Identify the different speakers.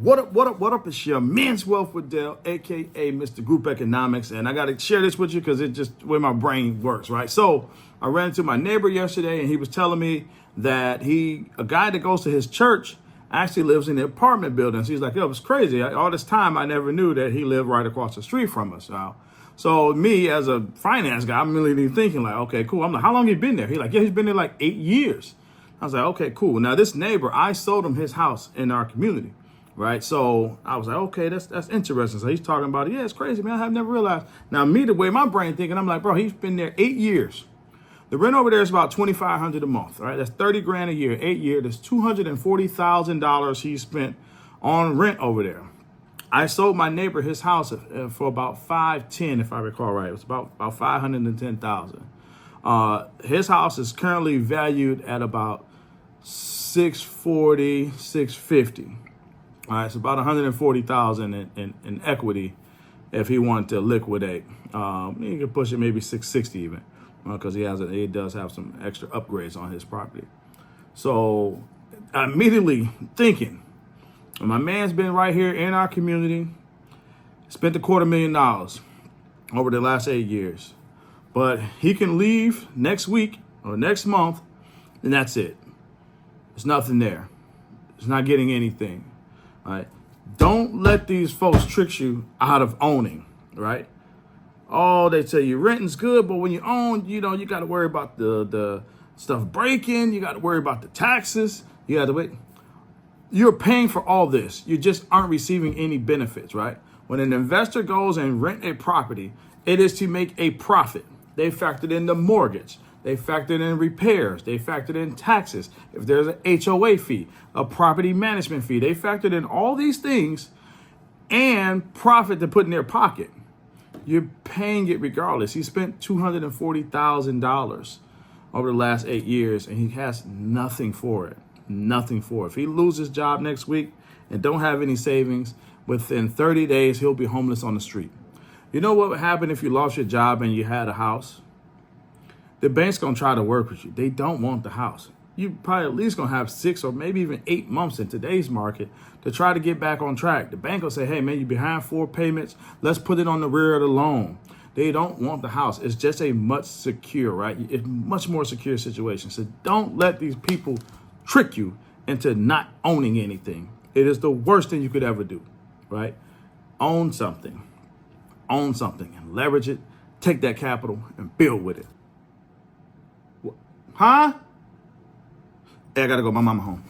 Speaker 1: What up? It's your Men's Wealth with Dale, aka Mr. Group Economics, and I got to share this with you because it's just where my brain works, right? So I ran into my neighbor yesterday, and he was telling me that a guy that goes to his church actually lives in the apartment buildings. He's like, yo, it's crazy. All this time, I never knew that he lived right across the street from us. Now, so me as a finance guy, I'm really thinking like, okay, cool. I'm like, how long you been there? He's like, yeah, he's been there like 8 years. I was like, okay, cool. Now this neighbor, I sold him his house in our community. Right. So I was like, okay, that's interesting. So he's talking about it. Yeah, it's crazy, man. I have never realized. Now, me, the way my brain thinking, I'm like, bro, he's been there 8 years. The rent over there is about $2,500 a month. Right. That's 30 grand a year, 8 years. That's $240,000 he spent on rent over there. I sold my neighbor his house for about $510, if I recall right. It was about $510,000. His house is currently valued at about $640,000, $650,000. All right, it's about $140,000 in equity if he wanted to liquidate. He could push it maybe $660 even, because he does have some extra upgrades on his property. So immediately thinking, my man's been right here in our community, spent $250,000 over the last 8 years, but he can leave next week or next month, and that's it. There's nothing there. It's not getting anything. Right. Don't let these folks trick you out of owning, right? Oh, they tell you renting's good, but when you own, you got to worry about the stuff breaking. You got to worry about the taxes. You got to wait. You're paying for all this. You just aren't receiving any benefits, right? When an investor goes and rent a property, it is to make a profit. They factored in the mortgage. They factored in repairs. They factored in taxes. If there's an HOA fee, a property management fee, they factored in all these things and profit to put in their pocket. You're paying it regardless. He spent $240,000 over the last 8 years, and he has nothing for it. Nothing for it. If he loses his job next week and don't have any savings, within 30 days, he'll be homeless on the street. You know what would happen if you lost your job and you had a house? The bank's going to try to work with you. They don't want the house. You probably at least going to have 6 or maybe even 8 months in today's market to try to get back on track. The bank will say, hey, man, you're behind 4 payments. Let's put it on the rear of the loan. They don't want the house. It's just a much secure, right? It's much more secure situation. So don't let these people trick you into not owning anything. It is the worst thing you could ever do, right? Own something and leverage it. Take that capital and build with it. Huh? Hey, I gotta go. My mama home.